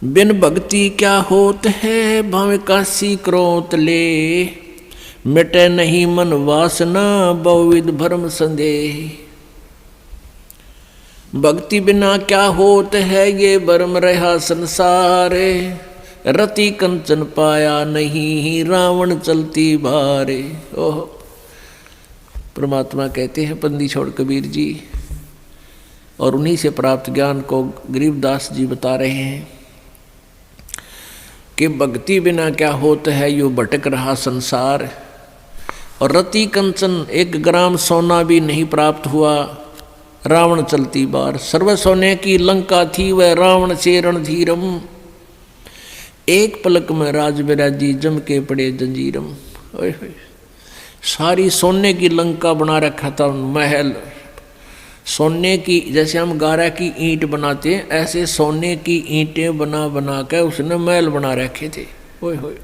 बिन भक्ति क्या होत है, भावे काशी क्रोत ले। मिटे नहीं मन वासना, बहुविध भरम संदेह। भक्ति बिना क्या होत है, ये भरम रहा संसारे। रति कंचन पाया नहीं, रावण चलती बारे। ओह, परमात्मा कहते हैं बंदी छोड़ कबीर जी, और उन्हीं से प्राप्त ज्ञान को गरीबदास जी बता रहे हैं कि भक्ति बिना क्या होता है, यो भटक रहा संसार। और रति कंचन, 1 ग्राम सोना भी नहीं प्राप्त हुआ, रावण चलती बार। सर्व सोने की लंका थी, वह रावण से रणधीरम। एक पलक में राज बिराजी, जम के पड़े जंजीरम। ओए होए, सारी सोने की लंका बना रखा था, महल सोने की, जैसे हम गारा की ईंट बनाते हैं, ऐसे सोने की ईंटें बना बना कर उसने महल बना रखे थे। ओए होए,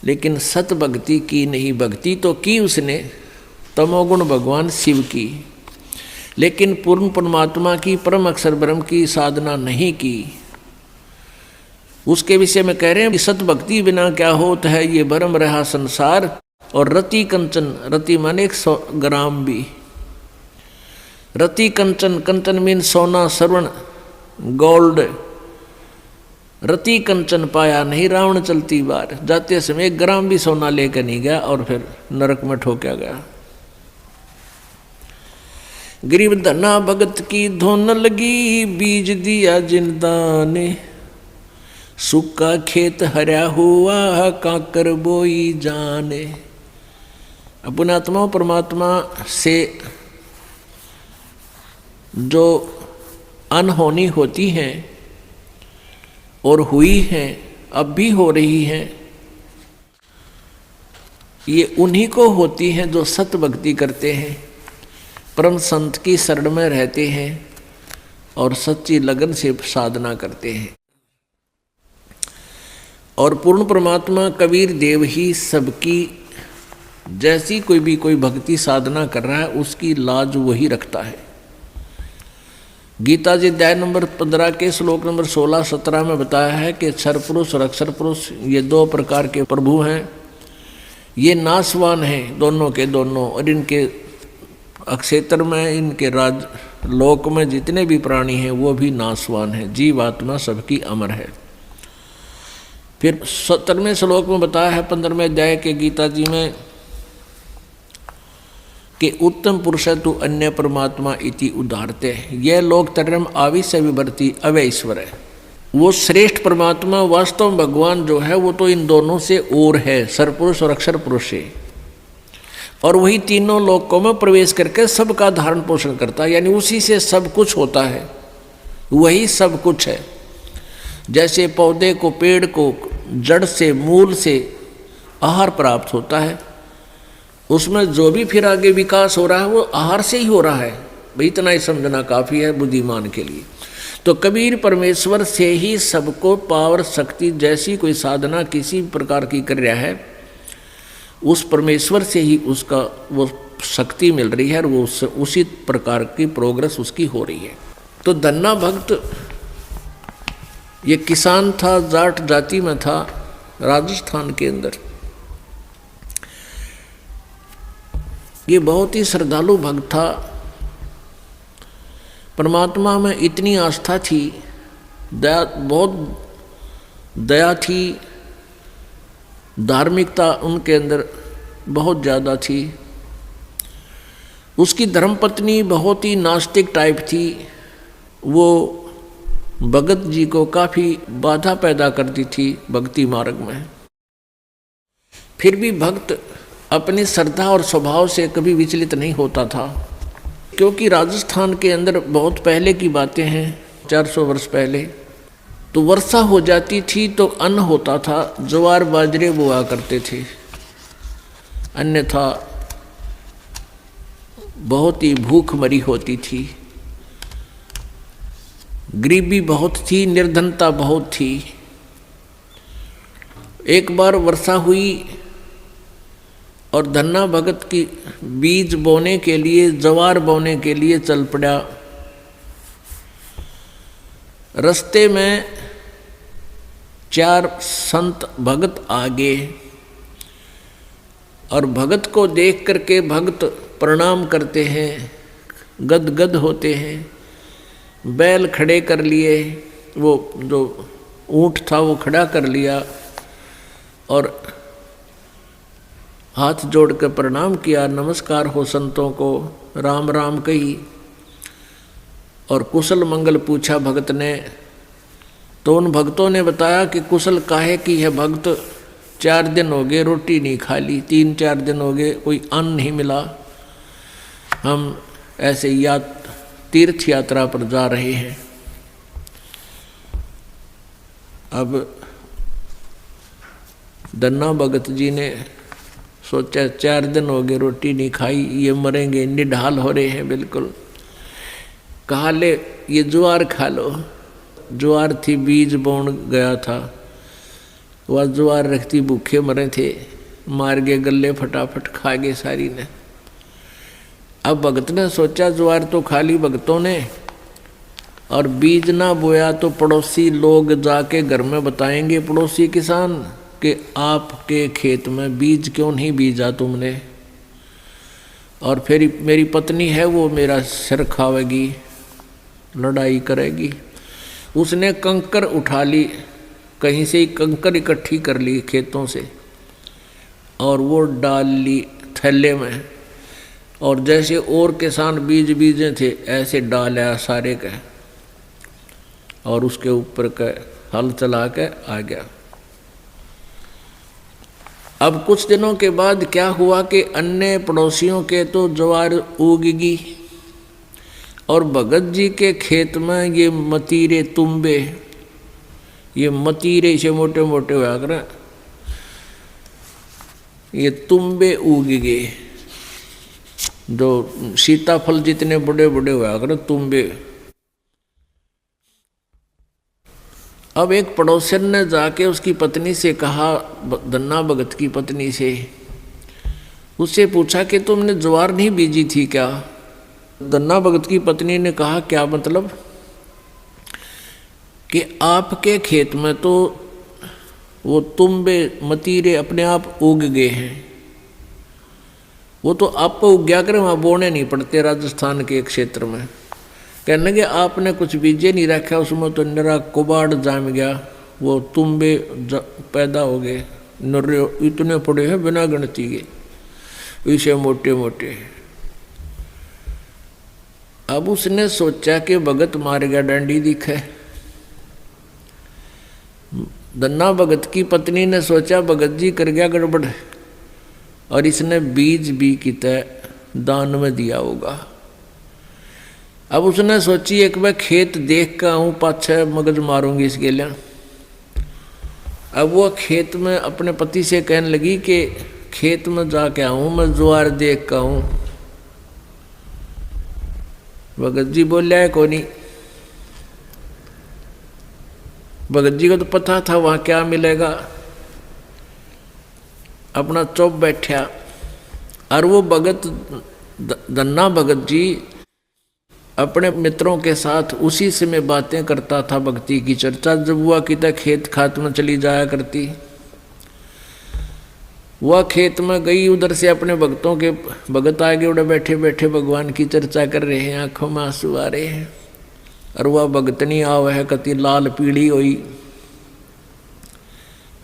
लेकिन सत भक्ति की नहीं। भक्ति तो की उसने, तमोगुण भगवान शिव की, लेकिन पूर्ण परमात्मा की, परम अक्षर ब्रह्म की साधना नहीं की। उसके विषय में कह रहे हैं कि सत भक्ति बिना क्या होता है, ये भरम रहा संसार। और रति कंचन, रति माने 100 ग्राम भी। रति कंचन, कंचन मीन सोना, स्वर्ण, गोल्ड। रति कंचन पाया नहीं, रावण चलती बार। जाते समय 1 ग्राम भी सोना लेकर नहीं गया और फिर नरक में ठोका गया। गरीब धना भगत की धुन लगी, बीज दिया जिंदाने। सूखा खेत हरा हुआ, काकर बोई जाने। अपने आत्मा परमात्मा से जो अनहोनी होती हैं और हुई हैं, अब भी हो रही हैं, ये उन्हीं को होती हैं जो सत भक्ति करते हैं, परम संत की शरण में रहते हैं और सच्ची लगन से साधना करते हैं। और पूर्ण परमात्मा कबीर देव ही सबकी, जैसी कोई भक्ति साधना कर रहा है, उसकी लाज वही रखता है। गीता जी अध्याय नंबर 15 के श्लोक नंबर 16-17 में बताया है कि क्षर पुरुष और अक्षर पुरुष, ये 2 प्रकार के प्रभु हैं। ये नाशवान हैं दोनों के दोनों, और इनके अक्षेत्र में, इनके राज लोक में जितने भी प्राणी हैं वो भी नाशवान हैं। जीव आत्मा सबकी अमर है। फिर 17वें श्लोक में बताया है 15वें अध्याय के गीता जी में कि उत्तम पुरुष तु अन्य परमात्मा इति उदाहरते। यह लोक तरम आविश्य विभर्ति अवैश्वर है। वो श्रेष्ठ परमात्मा वास्तव में भगवान जो है वो तो इन दोनों से और है, सरपुरुष और अक्षर पुरुष से। और वही तीनों लोकों में प्रवेश करके सबका धारण पोषण करता है, यानी उसी से सब कुछ होता है, वही सब कुछ है। जैसे पौधे को, पेड़ को जड़ से, मूल से आहार प्राप्त होता है, उसमें जो भी फिर आगे विकास हो रहा है वो आहार से ही हो रहा है। भाई इतना ही समझना काफ़ी है बुद्धिमान के लिए। तो कबीर परमेश्वर से ही सबको पावर, शक्ति, जैसी कोई साधना किसी प्रकार की कर रहा है, उस परमेश्वर से ही उसका वो शक्ति मिल रही है और वो उसी प्रकार की प्रोग्रेस उसकी हो रही है। तो धन्ना भक्त ये किसान था, जाट जाति में था, राजस्थान के अंदर। ये बहुत ही श्रद्धालु भक्त था, परमात्मा में इतनी आस्था थी, दया, बहुत दया थी, धार्मिकता उनके अंदर बहुत ज़्यादा थी। उसकी धर्मपत्नी बहुत ही नास्तिक टाइप थी, वो भगत जी को काफ़ी बाधा पैदा करती थी भक्ति मार्ग में। फिर भी भक्त अपनी श्रद्धा और स्वभाव से कभी विचलित नहीं होता था, क्योंकि राजस्थान के अंदर बहुत पहले की बातें हैं, 400 वर्ष पहले, तो वर्षा हो जाती थी तो अन्न होता था, ज्वार बाजरे बोआ करते थे, अन्यथा बहुत ही भूखमरी होती थी, गरीबी बहुत थी, निर्धनता बहुत थी। एक बार वर्षा हुई और धन्ना भगत की बीज बोने के लिए, ज्वार बोने के लिए चल पड़ा। रास्ते में 4 संत भगत आगे, और भगत को देख करके भगत प्रणाम करते हैं, गदगद होते हैं। बैल खड़े कर लिए, वो जो ऊंट था वो खड़ा कर लिया और हाथ जोड़कर प्रणाम किया, नमस्कार हो संतों को, राम राम कही और कुशल मंगल पूछा भगत ने। तो उन भक्तों ने बताया कि कुशल काहे की है भगत, 4 दिन हो गए रोटी नहीं खा ली, 3-4 दिन हो गए कोई अन्न नहीं मिला, हम ऐसे तीर्थ यात्रा पर जा रहे हैं। अब दन्ना भगत जी ने सोचा 4 दिन हो गए रोटी नहीं खाई, ये मरेंगे, निढाल हो रहे हैं बिल्कुल। कहा ले ये ज्वार खा लो। ज्वार थी, बीज बोन गया था, वह ज्वार रखती, भूखे मरे थे, मार गए गले, फटाफट खा गए सारी ने। अब भगत ने सोचा ज्वार तो खा ली भगतों ने, और बीज ना बोया तो पड़ोसी लोग जाके घर में बताएंगे, पड़ोसी किसान, कि आपके खेत में बीज क्यों नहीं बीजा तुमने, और फिर मेरी पत्नी है वो मेरा सिर खावेगी, लड़ाई करेगी। उसने कंकर उठा ली, कहीं से ही कंकर इकट्ठी कर ली खेतों से, और वो डाल ली थैले में, और जैसे और किसान बीज बीजे थे ऐसे डाला सारे का, और उसके ऊपर का हल चला के आ गया। अब कुछ दिनों के बाद क्या हुआ कि अन्य पड़ोसियों के तो ज्वार उगगी, और भगत जी के खेत में ये मतीरे तुम्बे, ये मतीरे से मोटे मोटे हुआ कर, ये तुम्बे उग गए, जो सीताफल जितने बड़े बड़े हुआ कर तुम्बे। अब एक पड़ोसन ने जाके उसकी पत्नी से कहा, दन्ना भगत की पत्नी से, उससे पूछा कि तुमने ज्वार नहीं बीजी थी क्या? दन्ना भगत की पत्नी ने कहा क्या मतलब? कि आपके खेत में तो वो तुम्बे मतीरे अपने आप उग गए हैं, वो तो आपको उग गया करे, वहाँ बोने नहीं पड़ते राजस्थान के एक क्षेत्र में। कहने लगे आपने कुछ बीजे नहीं रखा, उसमें तो निरा कुबाड़ जाम गया, वो तुम्बे पैदा हो गए, नर्रे इतने पड़े हैं बिना गिनती के, इसे मोटे मोटे। अब उसने सोचा कि भगत मार गया डंडी दिखे। दन्ना भगत की पत्नी ने सोचा भगत जी कर गया गड़बड़, और इसने बीज भी कितने दान में दिया होगा। अब उसने सोची एक बार खेत देख कर आऊँ, पाछे मगज मारूंगी इसके लिए। अब वो खेत में अपने पति से कहने लगी कि खेत में जाके आऊँ, मैं ज्वार देख कर आऊँ। भगत जी बोलिया है को नहीं। भगत जी को तो पता था वहाँ क्या मिलेगा, अपना चुप बैठा। और वो भगत दन्ना भगत जी अपने मित्रों के साथ उसी से में बातें करता था, भक्ति की चर्चा। जब हुआ कि तक खेत खात में चली जाया करती, वह खेत में गई, उधर से अपने भक्तों के भगत आगे उड़े बैठे बैठे भगवान की चर्चा कर रहे हैं, आंखों में आंसू आ रहे हैं। और वह भगतनी आव है कति लाल पीड़ी हुई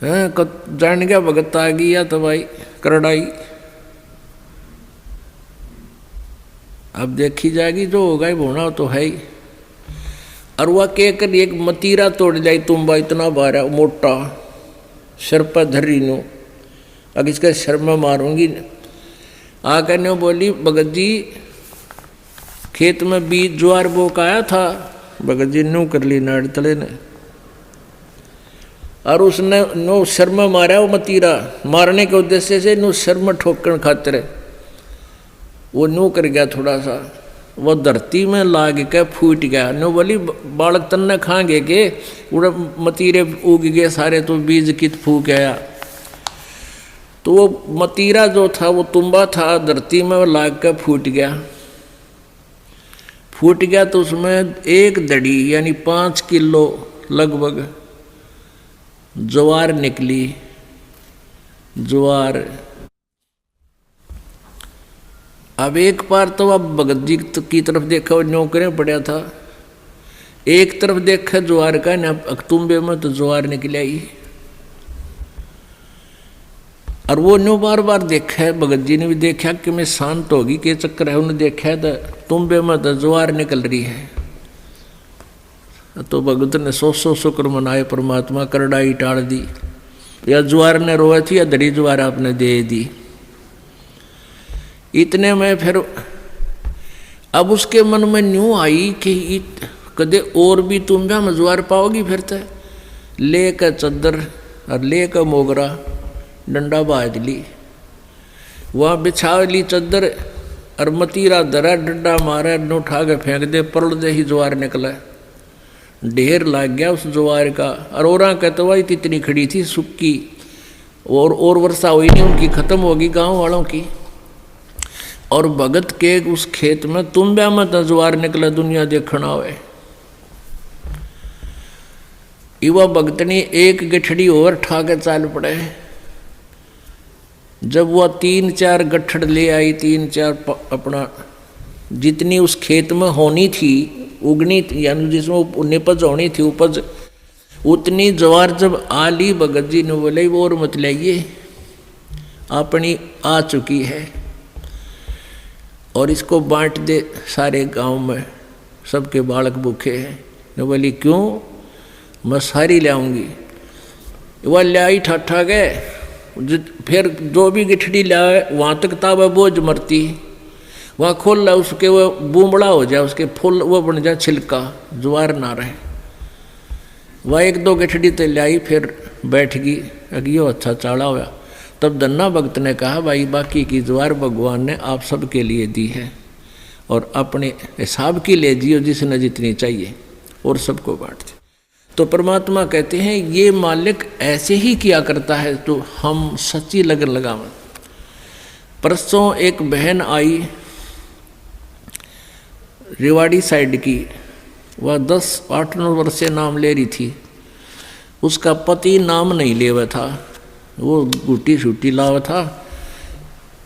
है, जान गया भगत आ गई या तो भाई करड़ाई। अब देखी जाएगी, जो होगा ही होना तो है ही। और वह कहकर एक मतीरा तोड़ जाई, तुम्बा इतना बारा मोटा, सिर पर धरी नो, अब इसके सिर में मारूंगी। आ कहने बोली भगत जी खेत में बीज ज्वार बो का आया था। भगत जी नो कर ली नाड़ तले ने, और उसने नो सिर में मारा। वो मतीरा मारने के उद्देश्य से नो सिर में ठोकन खातिर वो नो कर गया थोड़ा सा, वो धरती में लाग के फूट गया। नो बोली बालक तन्ने खाएंगे के उड़े मतीरे उग गए सारे, तो बीज कित फूक गया। तो वो मतीरा जो था वो तुम्बा था, धरती में लाग के फूट गया। फूट गया तो उसमें एक दड़ी यानी 5 किलो लगभग ज्वार निकली। ज्वार अब एक बार तो अब भगत जी की तरफ देखा, वो नौकरें पड़ा था, एक तरफ देखा ज्वार का ना, अक्तुम्बे में तो ज्वार निकल आई। और वो न्यू बार बार देखा है, भगत जी ने भी देखा कि मैं शांत होगी के चक्कर है, उन्हें देखा तो तुम्बे में तो ज्वार निकल रही है। तो भगत ने 100 शुक्र मनाए, परमात्मा करड़ाई टाल दी, या ज्वार ने रोए थी या दड़ी ज्वार आपने दे दी। इतने में फिर अब उसके मन में न्यू आई कि कदे और भी तुम भी हम ज्वार पाओगी, फिर तो ले कर चद्दर और ले कर मोगरा डंडा बाज ली, वहाँ बिछा ली चद्दर और मतीरा धरा, डंडा मारा, उठा के फेंक दे, परल दे ही ज्वार निकला, ढेर लग गया उस ज्वार का। और औरा कहते वही इतनी खड़ी थी सुक्की, और वर्षा हुई नहीं, उनकी खत्म होगी गांव वालों की। और भगत के उस खेत में तुम्बे में तो ज्वार निकला, दुनिया देखना हुए। युवा भगतनी एक गठड़ी और ठा के चाल पड़े। जब वह 3-4 गठड़ ले आई, 3-4 अपना जितनी उस खेत में होनी थी, उगनी थी, यानी जिसमें निपज होनी थी उपज, उतनी ज्वार जब आ ली, भगत जी ने बोले वो और मत लाइए, अपनी आ चुकी है और इसको बांट दे सारे गांव में, सबके बालक भूखे हैं। ने बोली क्यों, मैं सारी ले आऊँगी। वह ले आई, ठाठा गए, फिर जो भी गिठड़ी लाए वहाँ तक ताबा बोझ मरती, वहाँ खोल ला उसके वो बूमड़ा हो जाए, उसके फूल वो बन जाए छिलका, ज्वार ना रहे। वह 1-2 गिठड़ी तो लाई, फिर बैठ गई, अगियो अच्छा चाड़ा हुआ। तब धन्ना भक्त ने कहा भाई बाकी की ज्वार भगवान ने आप सबके लिए दी है और अपने हिसाब की ले जियो, जिसने जितनी चाहिए और सबको बांट दे। तो परमात्मा कहते हैं ये मालिक ऐसे ही किया करता है, तो हम सच्ची लगन लगावें। परसों एक बहन आई रेवाड़ी साइड की, वह 10-8-9 वर्ष से नाम ले रही थी, उसका पति नाम नहीं ले हुआ था, वो गुटी छुट्टी लावा था।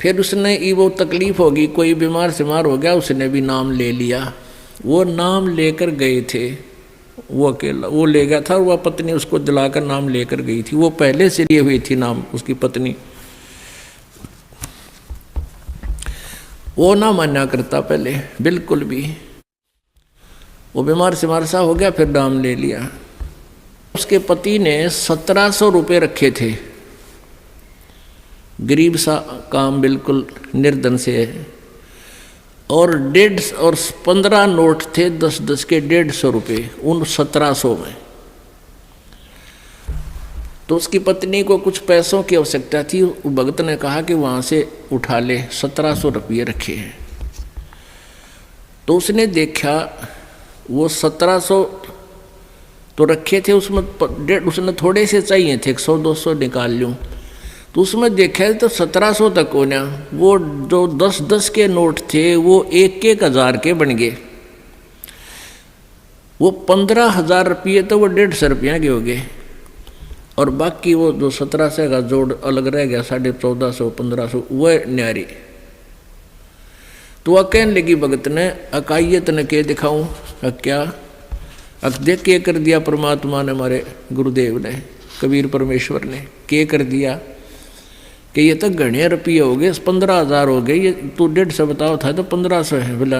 फिर उसने वो तकलीफ होगी, कोई बीमार सिमार हो गया, उसने भी नाम ले लिया। वो नाम लेकर गए थे, वो अकेला वो ले गया था, और वह पत्नी उसको दिलाकर नाम लेकर गई थी। वो पहले से लिए हुई थी नाम, उसकी पत्नी। वो ना माना करता पहले बिल्कुल भी, वो बीमार सिमार सा हो गया, फिर नाम ले लिया। उसके पति ने 1700 रुपये रखे थे, गरीब सा काम, बिल्कुल निर्धन से है, और 15 नोट थे 10-10 के, 150 रुपये उन 1700 में। तो उसकी पत्नी को कुछ पैसों की आवश्यकता थी, भगत ने कहा कि वहाँ से उठा ले, 1700 रुपये रखे हैं। तो उसने देखा वो 1700 तो रखे थे, उसमें उसने थोड़े से चाहिए थे, 100-200 निकाल लूँ। तो उसमें देखा तो 1700 तक होना, वो जो 10-10 के नोट थे वो 1-1 हज़ार के बन गए। वो 15,000 रुपये तो वो 150 रुपया के हो गए, और बाकी वो जो 1700 का जोड़ अलग रह गया, 1450-1500, वह न्यारी। तो वह कहने लगी भगत ने, अकाइयत ने के दिखाऊं, क्या देख के कर दिया परमात्मा ने, हमारे गुरुदेव ने, कबीर परमेश्वर ने के कर दिया कि ये तो घने रुपये हो गए, 15,000 हो गए, ये तू 150 बताओ था तो 1500 है। बोला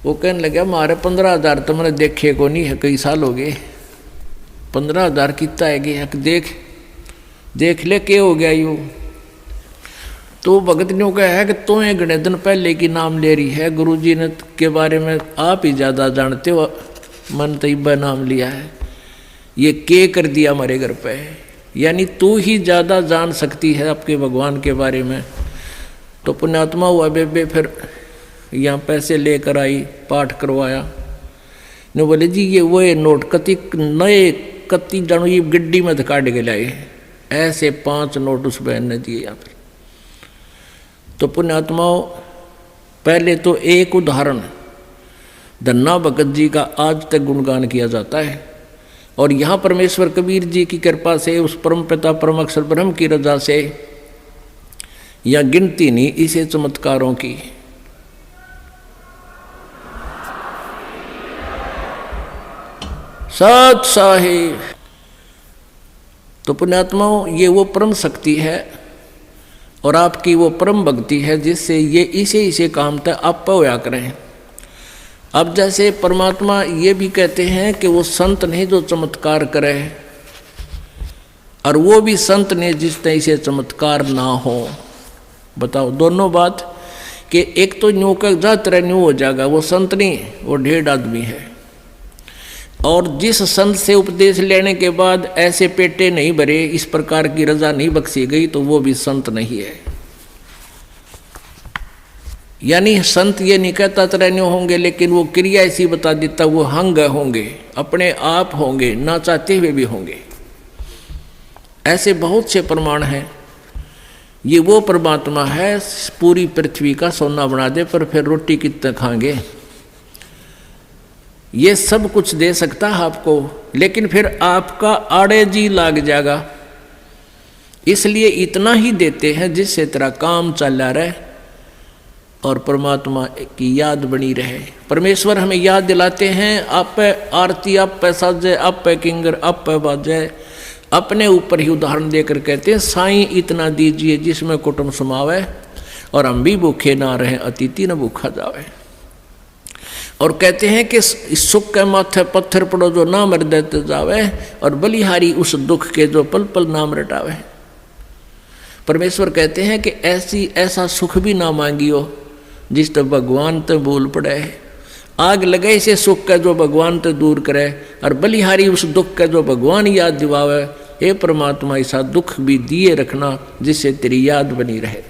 वो कहने लगा हमारे 15,000 तो मैंने देखे को नहीं है, कई साल हो गए, 15,000 कितना है गया, देख ले के हो गया यूँ। तो भगत ने कहा है कि तुम्हें घने दिन पहले की नाम ले रही है, गुरुजी ने के बारे में आप ही ज़्यादा जानते हो, मन तैयबा नाम लिया है, ये के कर दिया हमारे घर पे, यानी तू ही ज़्यादा जान सकती है आपके भगवान के बारे में। तो पुण्यात्मा हुआ बेबे, फिर यहाँ पैसे लेकर आई, पाठ करवाया। ने बोले जी ये वो नोट कति नए कति जानो, ये गड्डी में तो काट के लाए, ऐसे 5 नोट उस बहन ने दिए यहाँ पर। तो पुण्यात्माओं पहले तो एक उदाहरण धन्ना भगत जी का आज तक गुणगान किया जाता है। और यहाँ परमेश्वर कबीर जी की कृपा से, उस परम पिता परम अक्षर ब्रह्म की रजा से, या गिनती नहीं इसे चमत्कारों की। सत साहिब तो पुण्यात्माओं, ये वो परम शक्ति है और आपकी वो परम भक्ति है जिससे ये इसे काम तक आप होया करें। अब जैसे परमात्मा ये भी कहते हैं कि वो संत नहीं जो चमत्कार करे, और वो भी संत ने जिसने इसे चमत्कार ना हो। बताओ दोनों बात, कि एक तो न्यू का जातर न्यू हो जाएगा, वो संत नहीं, वो ढेर आदमी है। और जिस संत से उपदेश लेने के बाद ऐसे पेटे नहीं भरे, इस प्रकार की रजा नहीं बख्शी गई, तो वो भी संत नहीं है। यानी संत ये नहीं कहता तरह होंगे, लेकिन वो क्रिया ऐसी बता देता, वो हंग होंगे, अपने आप होंगे, ना चाहते हुए भी होंगे। ऐसे बहुत से प्रमाण हैं। ये वो परमात्मा है, पूरी पृथ्वी का सोना बना दे, पर फिर रोटी कितने खाएंगे। ये सब कुछ दे सकता है आपको, लेकिन फिर आपका आड़े जी लाग जाएगा। इसलिए इतना ही देते हैं जिससे तेरा काम चला रहे और परमात्मा की याद बनी रहे। परमेश्वर हमें याद दिलाते हैं, आप पे आरती, आप पे साजे, आप पे किंगर, आप पे बाजे। अपने ऊपर ही उदाहरण देकर कहते हैं, साईं इतना दीजिए जिसमें कुटुंब समावे, और हम भी भूखे ना रहें, अतिथि न भूखा जावे। और कहते हैं कि इस सुख के माथे पत्थर पड़ो जो नाम हृदय जावे, और बलिहारी उस दुख के जो पल पल नाम रटावे। परमेश्वर कहते हैं कि ऐसा सुख भी ना मांगियो जिस तो भगवान तो भूल पड़े। आग लगे से सुख का जो भगवान तो दूर करे, और बलिहारी उस दुख का जो भगवान याद दिवावे। हे परमात्मा, ऐसा दुख भी दिए रखना जिससे तेरी याद बनी रहे।